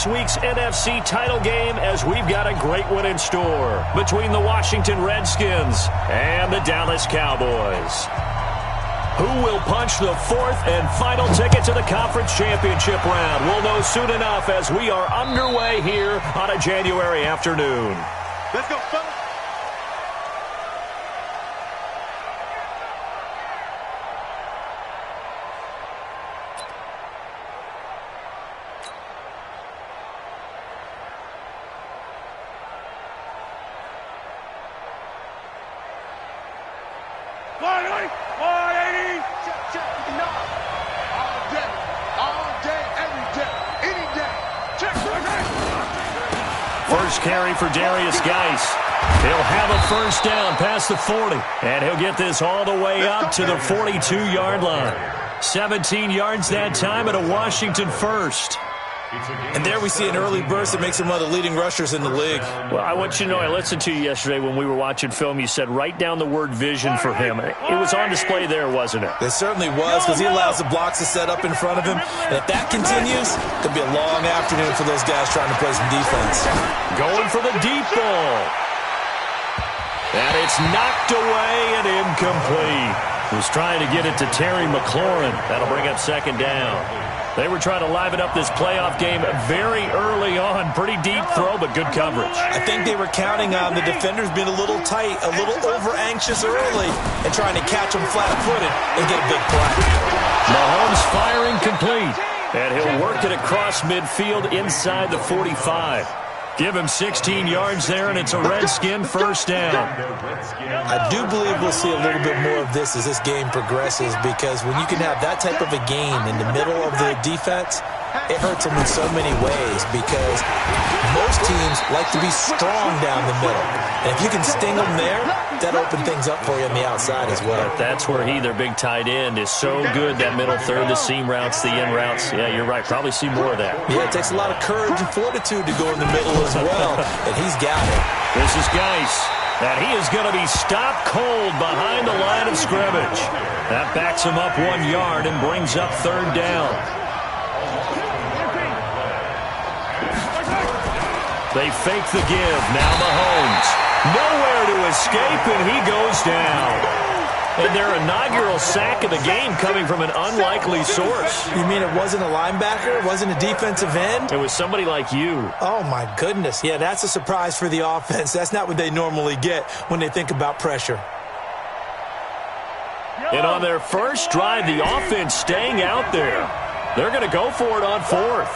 next week's NFC title game as we've got a great one in store between the Washington Redskins and the Dallas Cowboys. Who will punch the fourth and final ticket to the conference championship round? We'll know soon enough as we are underway here on a January afternoon. Let's go, fellas. First carry for Darius Geis. He'll have a first down past the 40. And he'll get this all the way up to the 42-yard line. 17 yards that time and a Washington first. And there we see an early burst that makes him one of the leading rushers in the league. Well, I want you to know, I listened to you yesterday when we were watching film. You said write down the word vision for him. It was on display there, wasn't it? It certainly was, because he allows the blocks to set up in front of him. And if that continues, it could be a long afternoon for those guys trying to play some defense. Going for the deep ball. And it's knocked away and incomplete. Was trying to get it to Terry McLaurin. That'll bring up second down. They were trying to liven up this playoff game very early on. Pretty deep throw, but good coverage. I think they were counting on the defenders being a little tight, a little over-anxious early, and trying to catch them flat-footed and get a big play. Mahomes firing complete. And he'll work it across midfield inside the 45. Give him 16 yards there, and it's a Redskin first down. I do believe we'll see a little bit more of this as this game progresses, because when you can have that type of a gain in the middle of the defense, it hurts them in so many ways, because most teams like to be strong down the middle. And if you can sting them there, that opens things up for you on the outside as well. But that's where their big tight end, is so good, that middle third, the seam routes, the in routes. Yeah, you're right. Probably see more of that. Yeah, it takes a lot of courage and fortitude to go in the middle as well, and he's got it. This is Geis. And he is going to be stopped cold behind the line of scrimmage. That backs him up 1 yard and brings up third down. They fake the give. Now Mahomes. Nowhere to escape, and he goes down. And their inaugural sack of the game coming from an unlikely source. You mean it wasn't a linebacker? It wasn't a defensive end? It was somebody like you. Oh, my goodness. Yeah, that's a surprise for the offense. That's not what they normally get when they think about pressure. And on their first drive, the offense staying out there. They're going to go for it on fourth.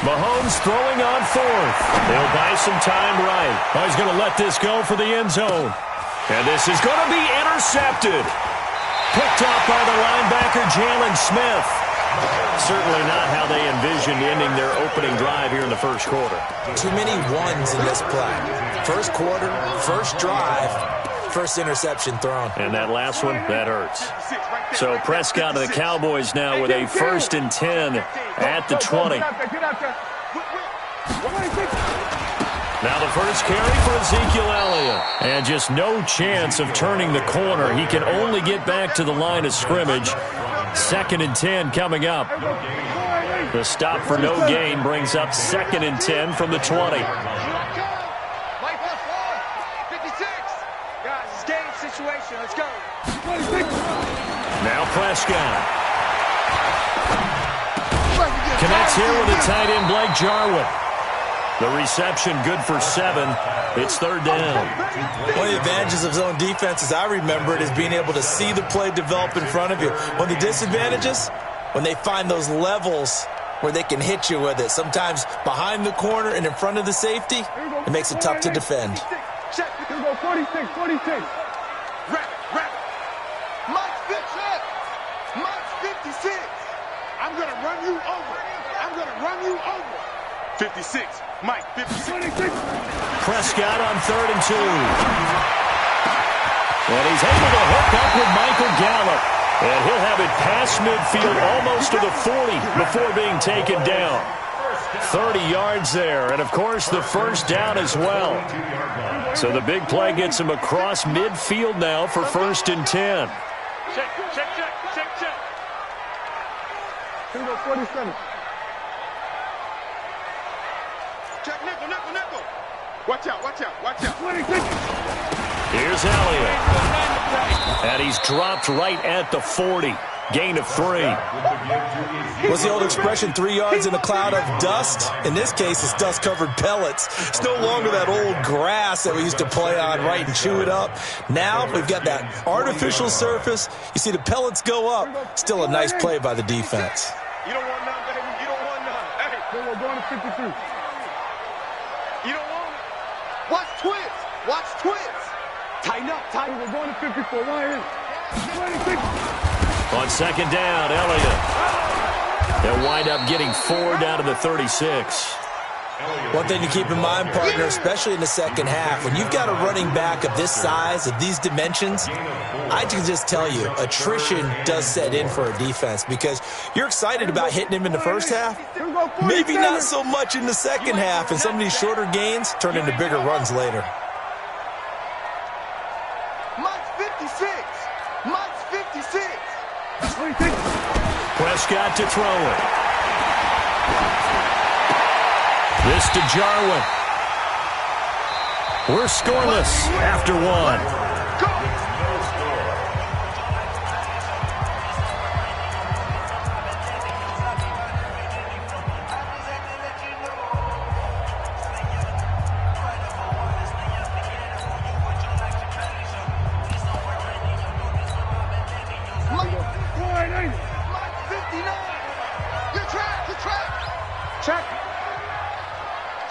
Mahomes throwing on fourth. They'll buy some time right. Oh, he's going to let this go for the end zone. And this is going to be intercepted. Picked up by the linebacker, Jalen Smith. Certainly not how they envisioned ending their opening drive here in the first quarter. Too many ones in this play. First quarter, first drive, first interception thrown. And that last one, that hurts. So Prescott of the Cowboys now with a 1st and 10 at the 20. Now the first carry for Ezekiel Elliott. And just no chance of turning the corner. He can only get back to the line of scrimmage. 2nd and 10 coming up. The stop for no gain brings up 2nd and 10 from the 20. Let's go. Now Prescott. Connects here with the tight end, Blake Jarwin. The reception good for 7. It's third down. One of the advantages of zone defense, as I remember it, is being able to see the play develop in front of you. One of the disadvantages, when they find those levels where they can hit you with it, sometimes behind the corner and in front of the safety, it makes it tough to defend. Check. Here we go, 46. Wrap it. Mike 56. I'm going to run you over. 56. Mike, 56. Prescott on 3rd and 2. And he's able to hook up with Michael Gallup. And he'll have it past midfield almost to the 40 before being taken down. 30 yards there, and of course the first down as well. So the big play gets him across midfield now for 1st and 10. Check. 47. Check nickel. Watch out. 26. Here's Elliott. And he's dropped right at the 40. Gain of 3. What's the old expression, 3 yards in a cloud of dust? In this case, it's dust-covered pellets. It's no longer that old grass that we used to play on, right, and chew it up. Now we've got that artificial surface. You see the pellets go up. Still a nice play by the defense. You don't want none, baby. You don't want none. Hey, we're going to 53. You don't want it. Watch twins. Tighten up. We're going to 54. Right here. 26. On 2nd down, Elliott. They'll wind up getting 4 down to the 36. One thing to keep in mind, partner, especially in the second half, when you've got a running back of this size, of these dimensions, I can just tell you, attrition does set in for a defense because you're excited about hitting him in the first half, maybe not so much in the second half, and some of these shorter gains turn into bigger runs later. Mike's 56. Prescott to throw it. This to Jarwin. We're scoreless after 1.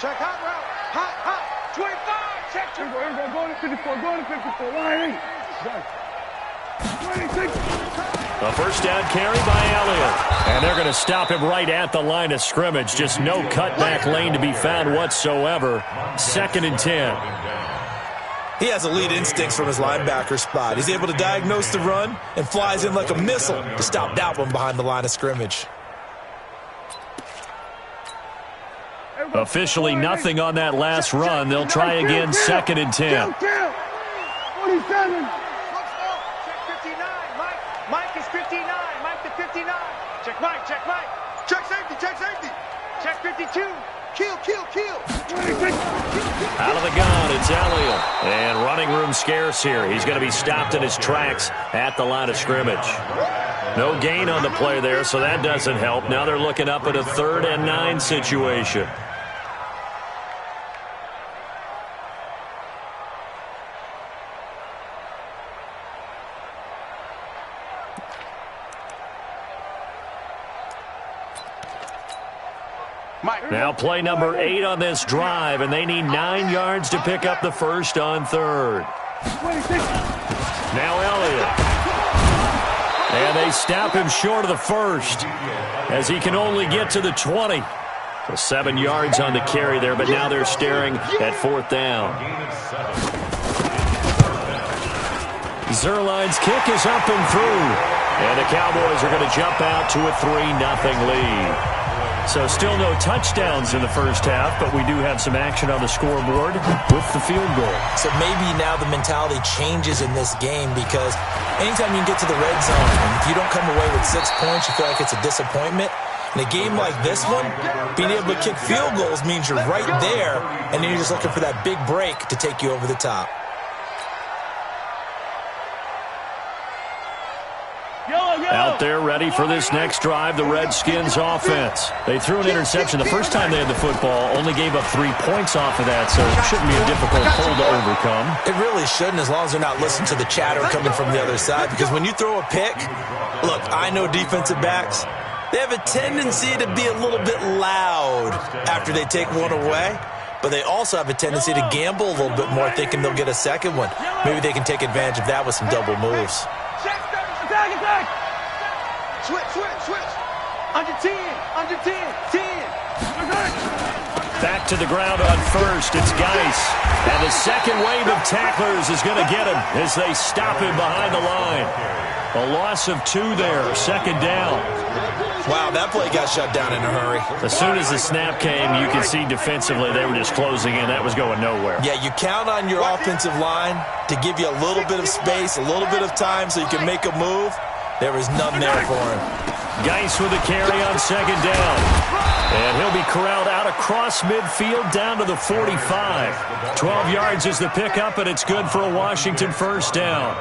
Check hot route. 25. Check. Go to 54. Right. 26. A first down carry by Elliott. And they're going to stop him right at the line of scrimmage. Just no cutback lane to be found whatsoever. 2nd and 10. He has elite instincts from his linebacker spot. He's able to diagnose the run and flies in like a missile to stop that one behind the line of scrimmage. Officially nothing on that last run. They'll try again, 2nd and 10. 47. Mike is 59. Mike to 59. Check Mike. Check safety. Check 52. Kill. 26. Out of the gun, it's Elliott. And running room scarce here. He's going to be stopped in his tracks at the line of scrimmage. No gain on the play there, so that doesn't help. Now they're looking up at a 3rd and 9 situation. Now play number 8 on this drive, and they need 9 yards to pick up the first on 3rd. Now Elliott. And they stop him short of the first as he can only get to the 20. So 7 yards on the carry there, but now they're staring at 4th down. Zerline's kick is up and through. And the Cowboys are going to jump out to a 3-0 lead. So still no touchdowns in the first half, but we do have some action on the scoreboard with the field goal. So maybe now the mentality changes in this game because anytime you can get to the red zone, and if you don't come away with 6 points, you feel like it's a disappointment. In a game like this one, being able to kick field goals means you're right there, and then you're just looking for that big break to take you over the top. Out there ready for this next drive, the Redskins offense. They threw an interception the first time they had the football, only gave up 3 points off of that, so it shouldn't be a difficult pull to overcome. It really shouldn't, as long as they're not listening to the chatter coming from the other side, because when you throw a pick, look, I know defensive backs, they have a tendency to be a little bit loud after they take one away, but they also have a tendency to gamble a little bit more, thinking they'll get a second one. Maybe they can take advantage of that with some double moves. Attack. Switch. Under 10. 10. Back to the ground on first. It's Geis. And the second wave of tacklers is going to get him as they stop him behind the line. A loss of 2 there. 2nd down. Wow, that play got shut down in a hurry. As soon as the snap came, you could see defensively they were just closing in. That was going nowhere. Yeah, you count on your offensive line to give you a little bit of space, a little bit of time so you can make a move. There was none there for him. Geis with a carry on second down. And he'll be corralled out across midfield down to the 45. 12 yards is the pickup, and it's good for a Washington first down.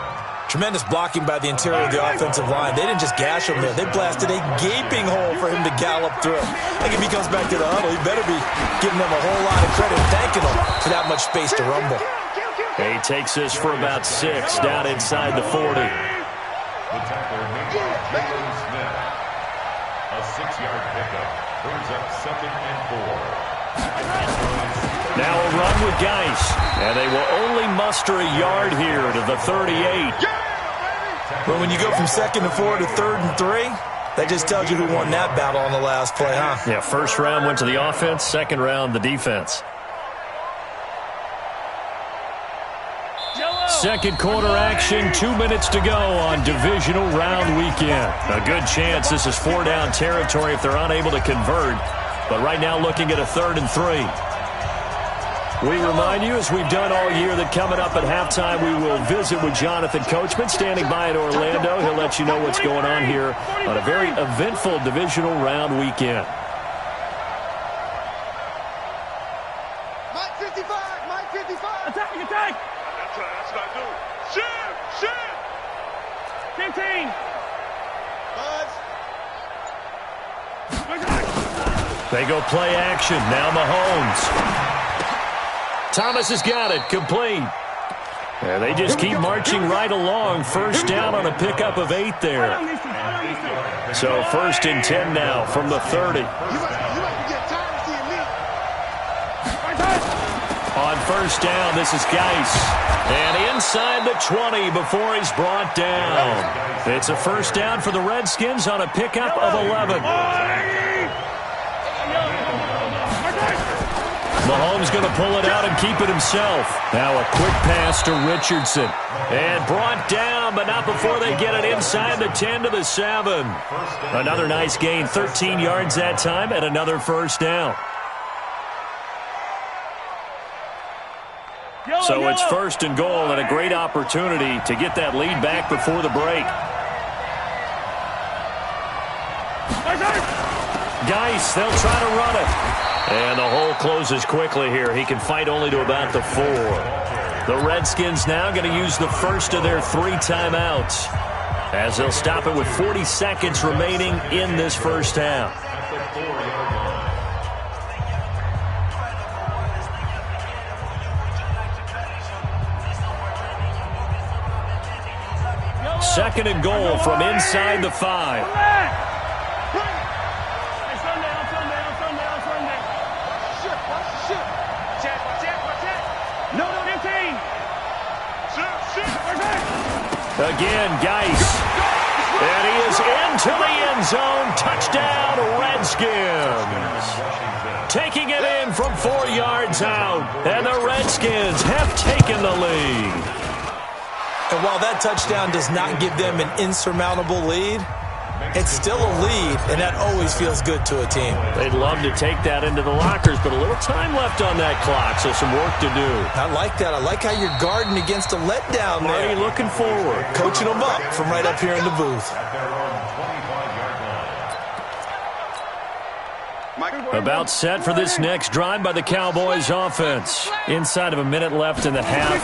Tremendous blocking by the interior of the offensive line. They didn't just gash him there. They blasted a gaping hole for him to gallop through. I think if he comes back to the huddle, he better be giving them a whole lot of credit, thanking them for that much space to rumble. He takes this for about 6 down inside the 40. The tackler made by Jalen Smith. A 6-yard pickup brings up 2nd and 4. Now a run with Geis. And they will only muster a yard here to the 38. But when you go from 2nd and 4 to 3rd and 3, that just tells you who won that battle on the last play, huh? Yeah, first round went to the offense, second round the defense. Second quarter action, 2 minutes to go on divisional round weekend. A good chance this is 4-down territory if they're unable to convert. But right now looking at a 3rd and 3. We remind you, as we've done all year, that coming up at halftime, we will visit with Jonathan Coachman standing by in Orlando. He'll let you know what's going on here on a very eventful divisional round weekend. Mike 55, Mike 55. Attack, attack. That's what I do. Shift. 15. Buzz. They go play action. Now Mahomes. Thomas has got it. Complete. Yeah, they just keep marching right along. First down on a pickup of 8 there. So 1st and 10 now from the 30. You might get tired of seeing me. On first down, this is Geis. And inside the 20 before he's brought down. It's a first down for the Redskins on a pickup of 11. Mahomes going to pull it out and keep it himself. Now a quick pass to Richardson. And brought down, but not before they get it inside the 10 to the 7. Another nice gain, 13 yards that time, and another first down. So it's 1st and goal and a great opportunity to get that lead back before the break. Geis, they'll try to run it. And the hole closes quickly here. He can fight only to about the 4. The Redskins now going to use the first of their 3 timeouts, as they'll stop it with 40 seconds remaining in this first half. Second and goal from inside the 5. Again, Geis. And he is into the end zone. Touchdown, Redskins. Taking it in from 4 yards out. And the Redskins have taken the lead. And while that touchdown does not give them an insurmountable lead, it's still a lead, and that always feels good to a team. They'd love to take that into the lockers, but a little time left on that clock, so some work to do. I like that. I like how you're guarding against a letdown there. Marty looking forward. Coaching them up from right up here in the booth. About set for this next drive by the Cowboys offense. Inside of a minute left in the half.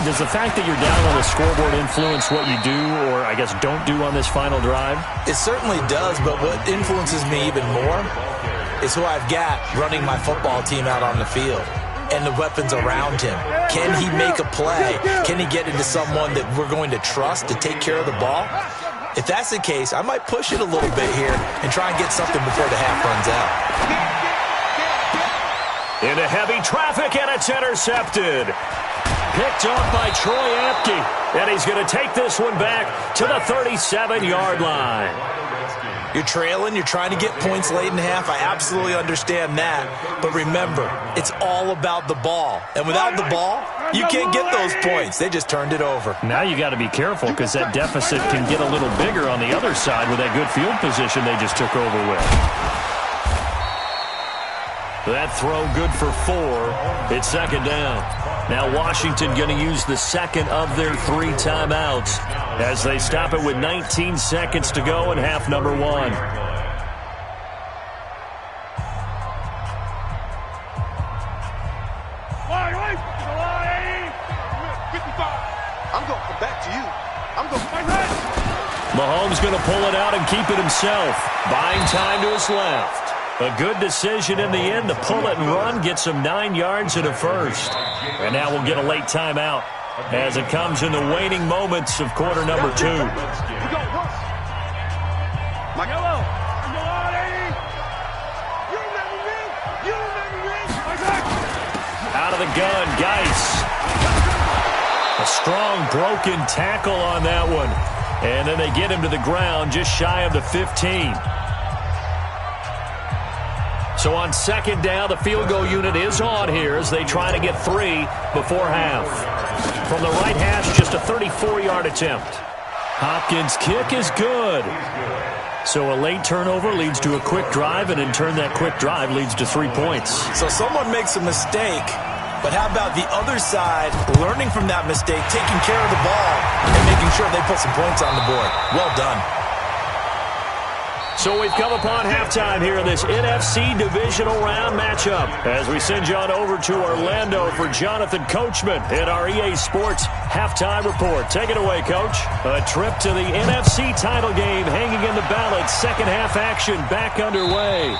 Does the fact that you're down on the scoreboard influence what you do, or I guess don't do on this final drive? It certainly does, but what influences me even more is who I've got running my football team out on the field and the weapons around him. Can he make a play? Can he get into someone that we're going to trust to take care of the ball? If that's the case, I might push it a little bit here and try and get something before the half runs out. Into heavy traffic, and it's intercepted. Picked off by Troy Apke. And he's going to take this one back to the 37-yard line. You're trailing, you're trying to get points late in the half. I absolutely understand that. But remember, it's all about the ball. And without the ball, you can't get those points. They just turned it over. Now you got to be careful because that deficit can get a little bigger on the other side with that good field position they just took over with. That throw good for 4. It's second down. Now Washington going to use the second of their 3 timeouts as they stop it with 19 seconds to go in half number 1. I'm going to come back to you. I'm going to Mahomes going to pull it out and keep it himself. Buying time to his left. A good decision in the end to pull it and run, get some 9 yards and a first. And now we'll get a late timeout as it comes in the waning moments of quarter number 2. Out of the gun, Geis. A strong broken tackle on that one. And then they get him to the ground just shy of the 15. So on second down, the field goal unit is on here as they try to get 3 before half. From the right hash, just a 34-yard attempt. Hopkins' kick is good. So a late turnover leads to a quick drive, and in turn that quick drive leads to 3 points. So someone makes a mistake, but how about the other side learning from that mistake, taking care of the ball, and making sure they put some points on the board? Well done. So we've come upon halftime here in this NFC Divisional Round matchup as we send you on over to Orlando for Jonathan Coachman in our EA Sports Halftime Report. Take it away, Coach. A trip to the NFC title game hanging in the balance. Second half action back underway.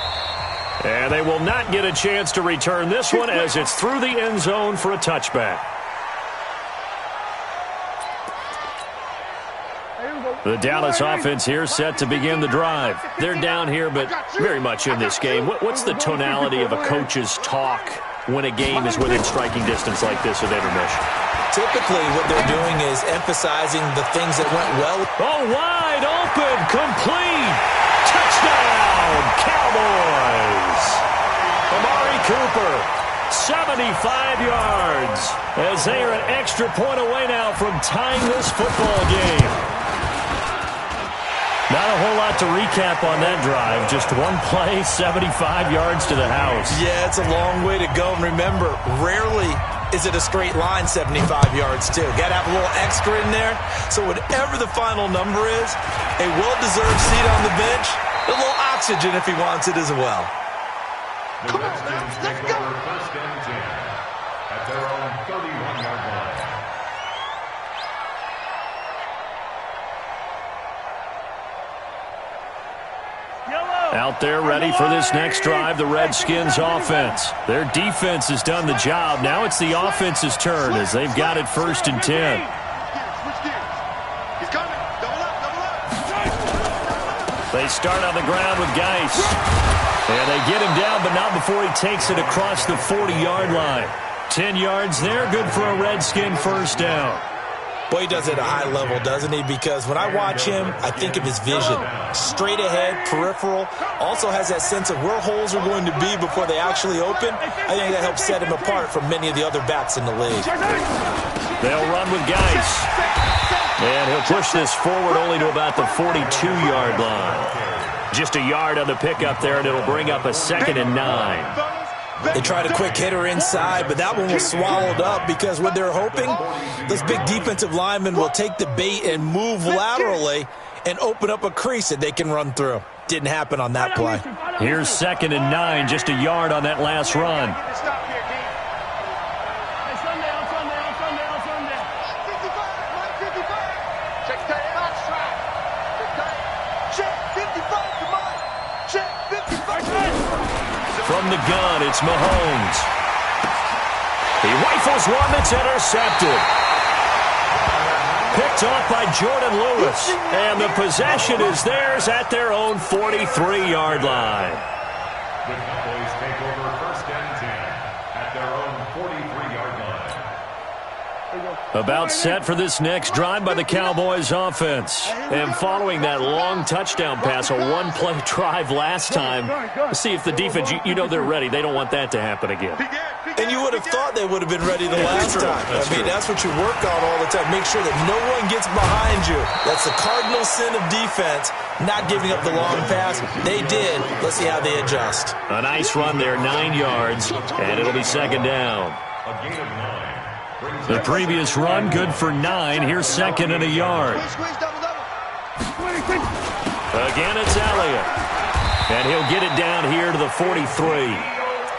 And they will not get a chance to return this one as it's through the end zone for a touchback. The Dallas offense here set to begin the drive. They're down here, but very much in this game. What's the tonality of a coach's talk when a game is within striking distance like this at intermission? Typically, what they're doing is emphasizing the things that went well. Oh, wide open, complete. Touchdown, Cowboys. Amari Cooper, 75 yards, as they are an extra point away now from tying this football game. Not a whole lot to recap on that drive. Just one play, 75 yards to the house. Yeah, it's a long way to go. And remember, rarely is it a straight line 75 yards, too. Got to have a little extra in there. So whatever the final number is, a well-deserved seat on the bench, a little oxygen if he wants it as well. Come on, let's go. First and 10 at their own 31-yard line. Out there ready for this next drive, the Redskins offense. Their defense has done the job. Now it's the offense's turn as they've got it first and 10. They start on the ground with Geis. And they get him down, but not before he takes it across the 40-yard line. 10 yards there, good for a Redskin first down. Boy, he does it at a high level, doesn't he? Because when I watch him, I think of his vision. Straight ahead, peripheral. Also has that sense of where holes are going to be before they actually open. I think that helps set him apart from many of the other backs in the league. They'll run with Geis. And he'll push this forward only to about the 42-yard line. Just a yard on the pickup there, and it'll bring up a 2nd and 9. They tried a quick hitter inside, but that one was swallowed up because what they're hoping, those big defensive linemen will take the bait and move laterally and open up a crease that they can run through. Didn't happen on that play. Here's 2nd and 9, just a yard on that last run. From the gun, it's Mahomes. He rifles one that's intercepted. Picked off by Jordan Lewis. And the possession is theirs at their own 43-yard line. The Cowboys take over first and 10 at their own 43-yard line. About set for this next drive by the Cowboys offense. And following that long touchdown pass, a one-play drive last time, let's see if the defense, you know they're ready. They don't want that to happen again. And you would have thought they would have been ready the last time. That's what you work on all the time. Make sure that no one gets behind you. That's the cardinal sin of defense, not giving up the long pass. They did. Let's see how they adjust. A nice run there, 9 yards, and it'll be second down. A gain of 9. The previous run, good for 9. Here's second and a yard. Again, it's Elliott. And he'll get it down here to the 43.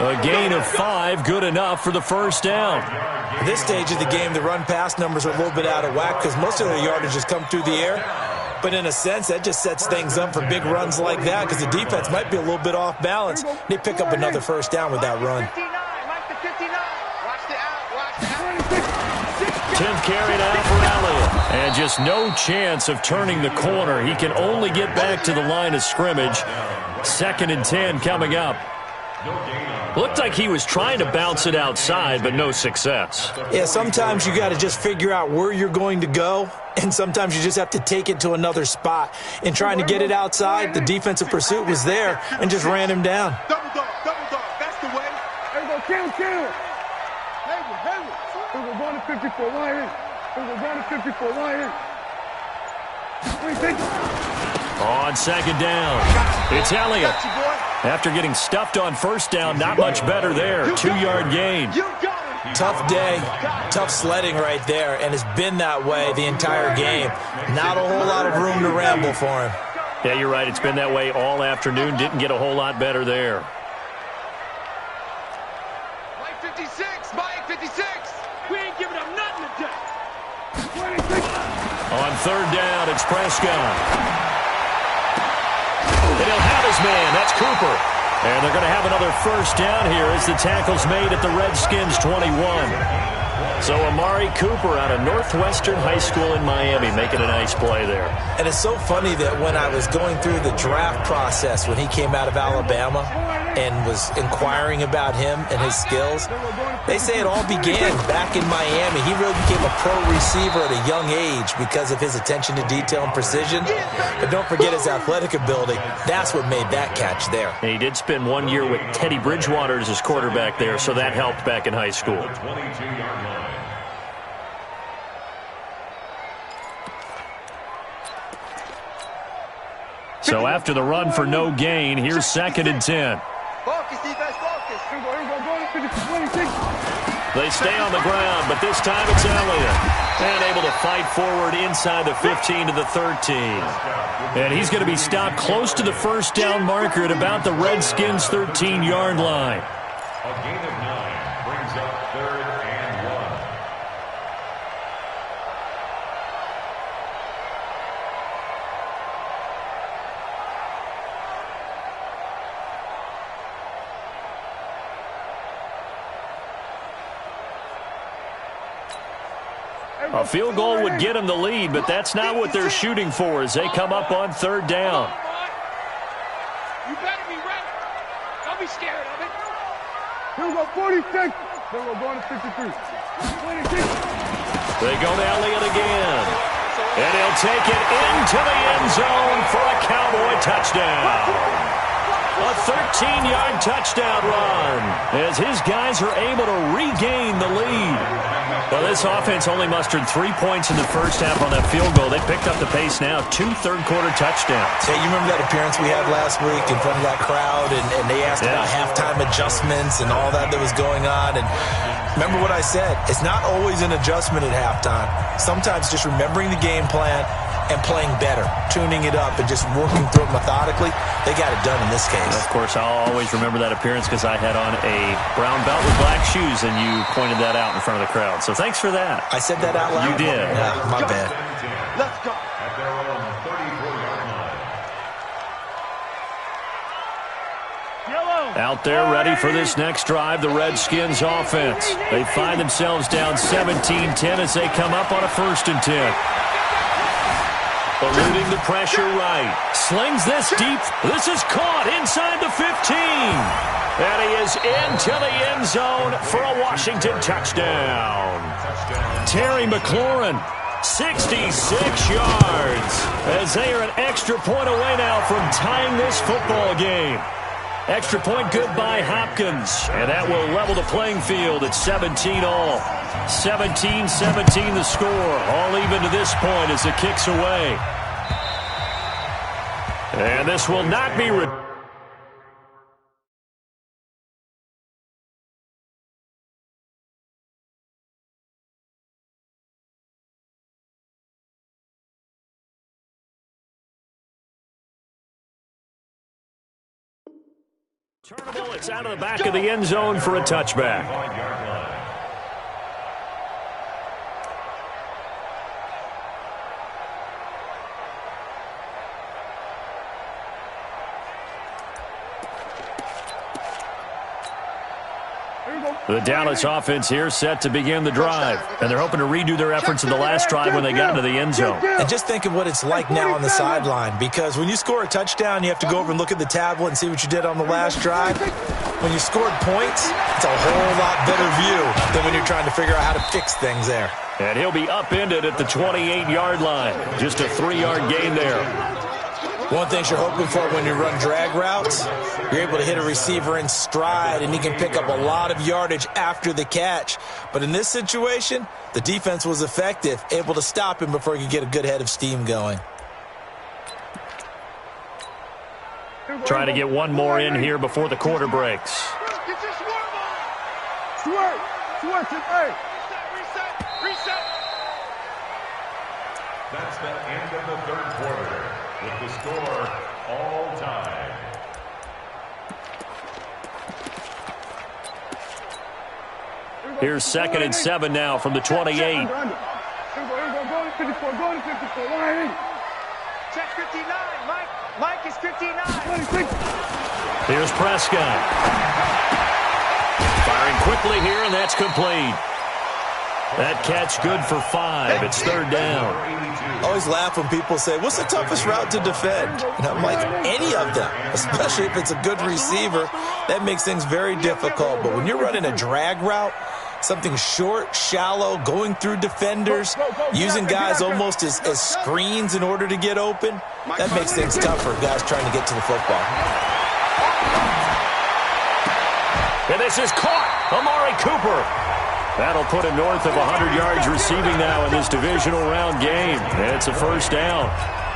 A gain of 5, good enough for the first down. At this stage of the game, the run-pass numbers are a little bit out of whack because most of their yardage has come through the air. But in a sense, that just sets things up for big runs like that because the defense might be a little bit off balance. They pick up another first down with that run. 10th carry now for Elliott. And just no chance of turning the corner. He can only get back to the line of scrimmage. 2nd and 10 coming up. Looked like he was trying to bounce it outside, but no success. Yeah, sometimes you got to just figure out where you're going to go, and sometimes you just have to take it to another spot. In trying to get it outside, the defensive pursuit was there and just ran him down. Double dog, that's the way. Everybody count. We're going to 54, line in. On second down, it's Elliott. After getting stuffed on first down, not much better there. 2-yard gain. Tough day, tough sledding right there, and it's been that way the entire game. Not a whole lot of room to ramble for him. Yeah, you're right. It's been that way all afternoon. Didn't get a whole lot better there. Mike 56. We ain't giving up nothing today. On third down, it's Prescott. And he'll have his man. That's Cooper. And they're going to have another first down here as the tackle's made at the Redskins 21. So Amari Cooper out of Northwestern High School in Miami making a nice play there. And it's so funny that when I was going through the draft process when he came out of Alabama and was inquiring about him and his skills, they say it all began back in Miami. He really became a pro receiver at a young age because of his attention to detail and precision. But don't forget his athletic ability. That's what made that catch there. And he did spend 1 year with Teddy Bridgewater as his quarterback there, so that helped back in high school. 22-yard line. So after the run for no gain, here's 2nd and 10. Focus, defense, focus. They stay on the ground, but this time it's Elliott. And able to fight forward inside the 15 to the 13. And he's going to be stopped close to the first down marker at about the Redskins' 13-yard line. A gain of 9 brings up 3rd and 1. A field goal would get them the lead, but that's not what they're shooting for as they come up on 3rd down. You better be ready. Don't be scared of it. Here we go, 46. Then we're going to 53. 26. They go to Elliott again. And he'll take it into the end zone for a Cowboy touchdown. A 13-yard touchdown run as his guys are able to regain the lead. Well, this offense only mustered 3 points in the first half on that field goal. They picked up the pace now, 2 third-quarter touchdowns. Hey, you remember that appearance we had last week in front of that crowd, and they asked about halftime adjustments and all that was going on. And remember what I said, it's not always an adjustment at halftime. Sometimes just remembering the game plan and playing better, tuning it up and just working through it methodically. They got it done in this case. And of course, I'll always remember that appearance because I had on a brown belt with black shoes, and you pointed that out in front of the crowd. So thanks for that. I said that out loud? You did. Yeah, my bad. Let's go. At their own 34-yard line. Out there ready for this next drive, the Redskins offense. They find themselves down 17-10 as they come up on a 1st and 10. Eluding the pressure right. Slings this deep. This is caught inside the 15. And he is into the end zone for a Washington touchdown. Terry McLaurin. 66 yards as they are an extra point away now from tying this football game. Extra point good by Hopkins, and that will level the playing field at 17 all. 17-17 the score, all even to this point as it kicks away. And this will not be returnable. It's out of the back of the end zone for a touchback. The Dallas offense here set to begin the drive, and they're hoping to redo their efforts in the last drive when they got into the end zone. And just think of what it's like now on the sideline, because when you score a touchdown, you have to go over and look at the tablet and see what you did on the last drive. When you scored points, it's a whole lot better view than when you're trying to figure out how to fix things there. And he'll be upended at the 28-yard line. Just a 3-yard gain there. One thing you're hoping for when you run drag routes, you're able to hit a receiver in stride, and he can pick up a lot of yardage after the catch. But in this situation, the defense was effective, able to stop him before he could get a good head of steam going. Trying to get one more in here before the quarter breaks. That's the end of the third quarter. With the score all time. Here's 2nd and 7 now from the 28. Check 59, Mike is 59. Here's Prescott. Firing quickly here, and that's complete. That catch good for 5. It's 3rd down. I always laugh when people say, what's the toughest route to defend? And I'm like, any of them, especially if it's a good receiver. That makes things very difficult. But when you're running a drag route, something short, shallow, going through defenders, using guys almost as screens in order to get open, that makes things tougher, guys trying to get to the football. And this is caught. Amari Cooper. That'll put him north of 100 yards receiving now in this divisional round game. And it's a 1st down.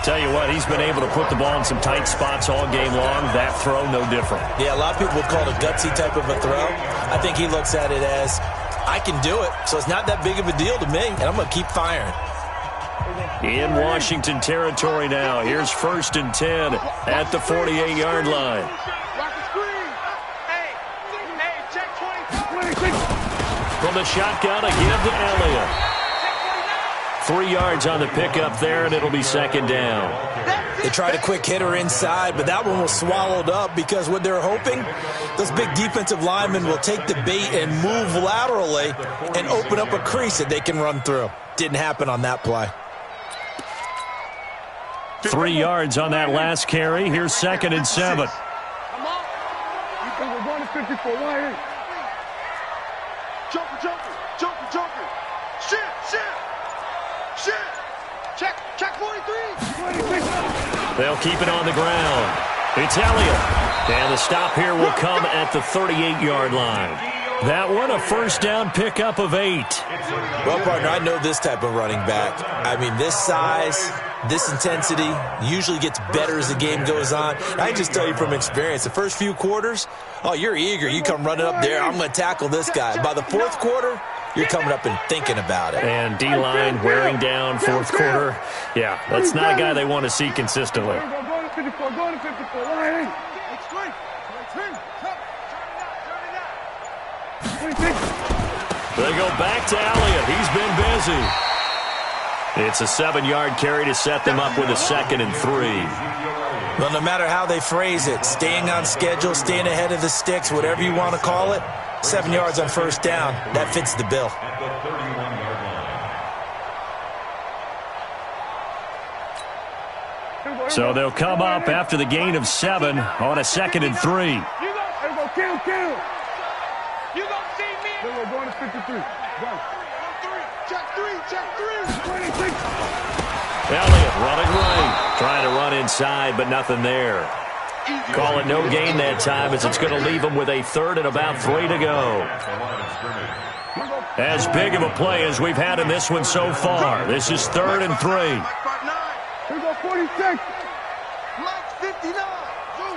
Tell you what, he's been able to put the ball in some tight spots all game long. That throw, no different. Yeah, a lot of people would call it a gutsy type of a throw. I think he looks at it as, I can do it, so it's not that big of a deal to me, and I'm going to keep firing. In Washington territory now. Here's 1st and 10 at the 48-yard line. From the shotgun, a give to Elliott. 3 yards on the pickup there, and it'll be 2nd down. They tried a quick hitter inside, but that one was swallowed up because what they're hoping, those big defensive linemen will take the bait and move laterally and open up a crease that they can run through. Didn't happen on that play. 3 yards on that last carry. Here's 2nd and 7. Come on. We're going to 54. Why ain't? Joker. Shit. Check 43. They'll keep it on the ground. It's Elliott. And the stop here will come at the 38-yard line. That one, a 1st down pickup of 8. Well, partner, I know this type of running back. I mean, this size, this intensity usually gets better as the game goes on. I can just tell you from experience, the first few quarters, oh, you're eager. You come running up there, I'm going to tackle this guy. By the 4th quarter, you're coming up and thinking about it. And D-line wearing down 4th quarter. Yeah, that's not a guy they want to see consistently. Going to 54. Why ain't? They go back to Elliott. He's been busy. It's a 7-yard carry to set them up with a 2nd and 3. Well, no matter how they phrase it, staying on schedule, staying ahead of the sticks, whatever you want to call it, 7 yards on 1st down, that fits the bill. At the 31-yard line. So they'll come up after the gain of 7 on a 2nd and 3. Kill. You gonna see me? We're going to 53. Go. Check three. 26. Elliott running right. Trying to run inside, but nothing there. Call it no gain that time as it's going to leave him with a third and about 3 to go. As big of a play as we've had in this one so far. This is 3rd and 3. Here we go, 46. Mike 59. Zoom.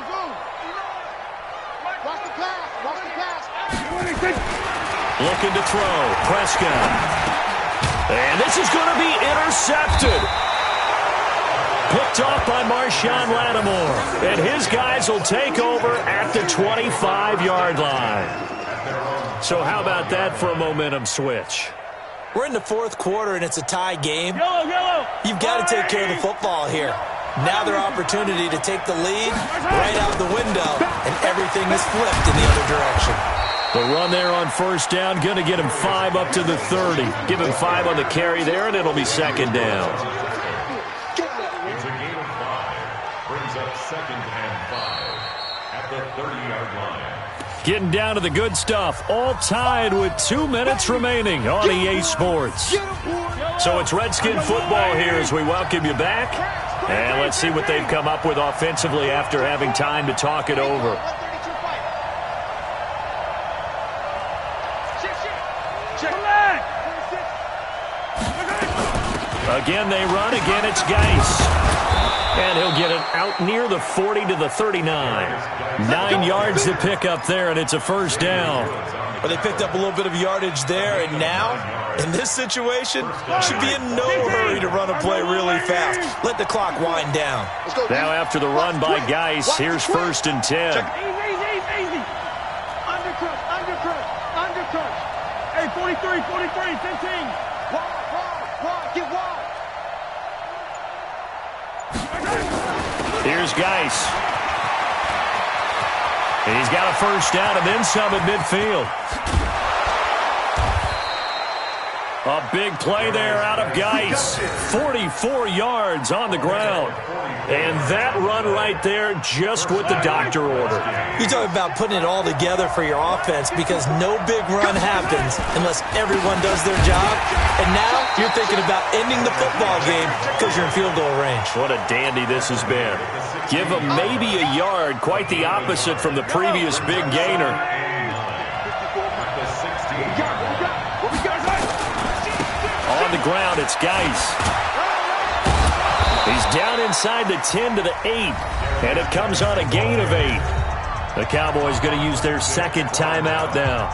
Watch the pass. 26. Looking to throw. Prescott. And this is going to be intercepted. Picked off by Marshawn Lattimore. And his guys will take over at the 25-yard line. So how about that for a momentum switch? We're in the 4th quarter, and it's a tie game. Yellow. You've got to take care of the football here. Now their opportunity to take the lead right out the window, and everything is flipped in the other direction. The run there on 1st down, going to get him 5 up to the 30. Give him 5 on the carry there, and it'll be 2nd down. It's a gain of 5. Brings up 2nd and 5 at the 30-yard line. Getting down to the good stuff. All tied with 2 minutes remaining on EA Sports. So it's Redskin football here as we welcome you back. And let's see what they've come up with offensively after having time to talk it over. Again, they run. Again, it's Geis. And he'll get it out near the 40 to the 39. 9 yards to pick up there, and it's a 1st down. Well, they picked up a little bit of yardage there, and now, in this situation, should be in no hurry to run a play really fast. Let the clock wind down. Now after the run by Geis, here's 1st and 10. Easy. Undercut. Hey, 43, 15. Wide, get wide. Here's Geis. And he's got a 1st down and then some at midfield. A big play there out of Geis. 44 yards on the ground. And that run right there, just what the doctor ordered. You talk about putting it all together for your offense because no big run happens unless everyone does their job. And now you're thinking about ending the football game because you're in field goal range. What a dandy this has been. Give him maybe a yard, quite the opposite from the previous big gainer. On the ground, it's Geis. He's down inside the 10 to the 8, and it comes on a gain of 8. The Cowboys going to use their 2nd timeout now,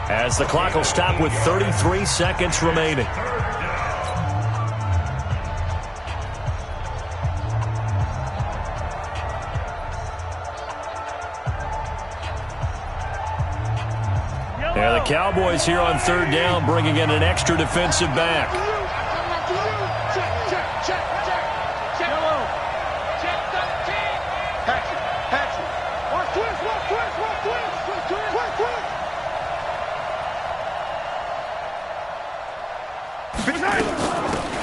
as the clock will stop with 33 seconds remaining. Yeah, the Cowboys here on 3rd down, bringing in an extra defensive back.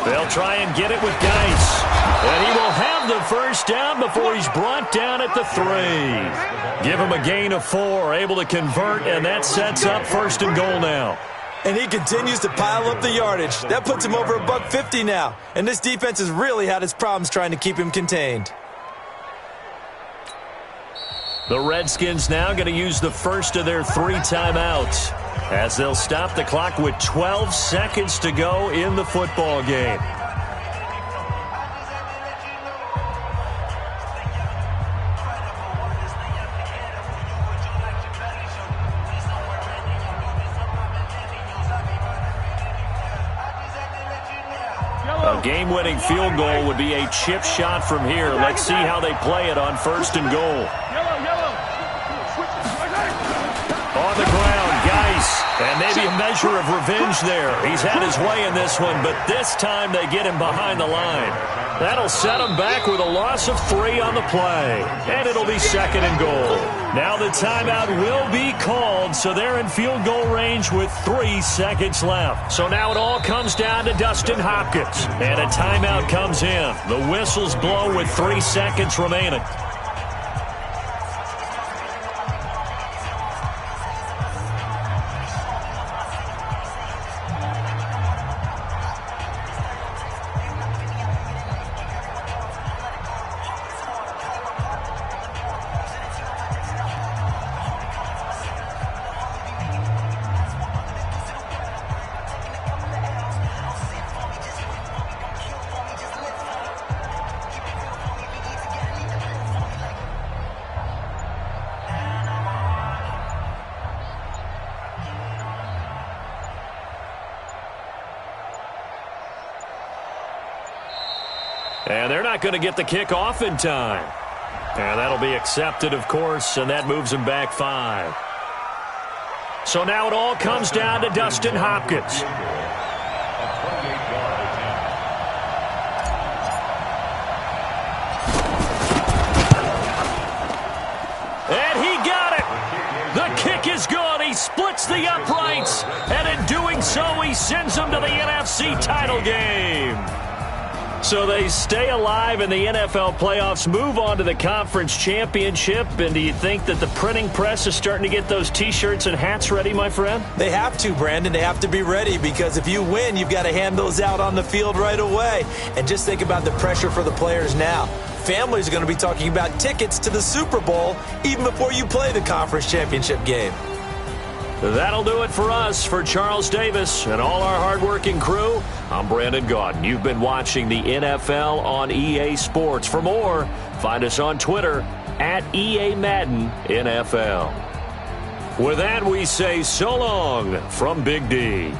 They'll try and get it with Geis. And he will have the 1st down before he's brought down at the 3. Give him a gain of 4, able to convert, and that sets up 1st and goal now. And he continues to pile up the yardage. That puts him over $150 now. And this defense has really had its problems trying to keep him contained. The Redskins now going to use the 1st of their 3 timeouts, as they'll stop the clock with 12 seconds to go in the football game. A game-winning field goal would be a chip shot from here. Let's see how they play it on 1st and goal. On the ground, Geis, and maybe a measure of revenge there. He's had his way in this one, but this time they get him behind the line. That'll set him back with a loss of 3 on the play, and it'll be 2nd and goal. Now the timeout will be called, so they're in field goal range with 3 seconds left. So now it all comes down to Dustin Hopkins, and a timeout comes in. The whistles blow with 3 seconds remaining. And they're not going to get the kick off in time. And that'll be accepted, of course, and that moves them back 5. So now it all comes down to Dustin Hopkins. And he got it. The kick is good. He splits the uprights. And in doing so, he sends them to the NFC title game. So they stay alive in the NFL playoffs, move on to the conference championship. And do you think that the printing press is starting to get those T-shirts and hats ready, my friend? They have to, Brandon. They have to be ready because if you win, you've got to hand those out on the field right away. And just think about the pressure for the players now. Families are going to be talking about tickets to the Super Bowl even before you play the conference championship game. That'll do it for us. For Charles Davis and all our hardworking crew, I'm Brandon Gaudin. You've been watching the NFL on EA Sports. For more, find us on Twitter at EA Madden NFL. With that, we say so long from Big D.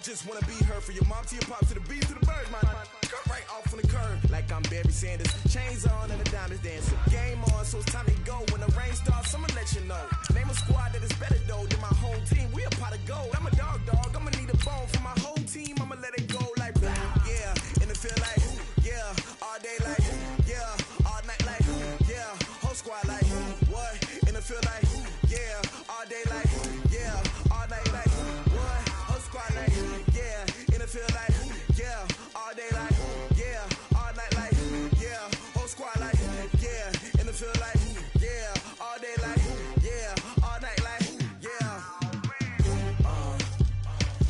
just wanna be her. For your mom to your pop to the beat to the birds, man. Cut right off on the curb like I'm Barry Sanders. Chains on and the diamonds dancing. Game on, so it's time to go. When the rain starts, I'ma let you know. Name a squad that is better though than my home team. We a pot of gold. I'm a dog. I'ma need a bone for my whole team. I'ma let it go like yeah. And it feel like yeah. All day like yeah. All night like yeah. Whole squad like what? And it feel like yeah. All day like yeah. All night like what? Whole squad like yeah. And it feel like yeah. All day like yeah. All night like yeah. Whole squad like yeah. And it feel like yeah. All day like yeah. All night like yeah.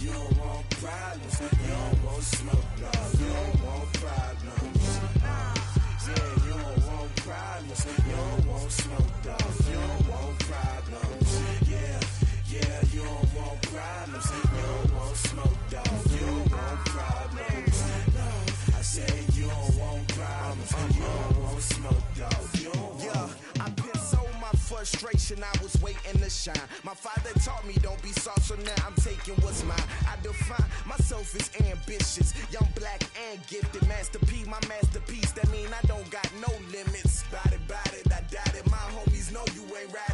You don't want problems. You don't want smoke, no. You don't want problems. Yeah, you don't want problems. You don't want smoke, dog. You don't want problems. Yeah, you don't want problems. You don't want smoke, dog. You don't want problems. No, I say you don't want problems. You don't want smoke, dog. You don't want. I've been so my frustration, I was waiting to shine. My father taught me don't be soft, so now I'm taking what's mine. I define myself as ambitious, young, black, and gifted. Master P, my masterpiece. That mean I don't got no limits. Bout it, I doubt it. My homies know you ain't right.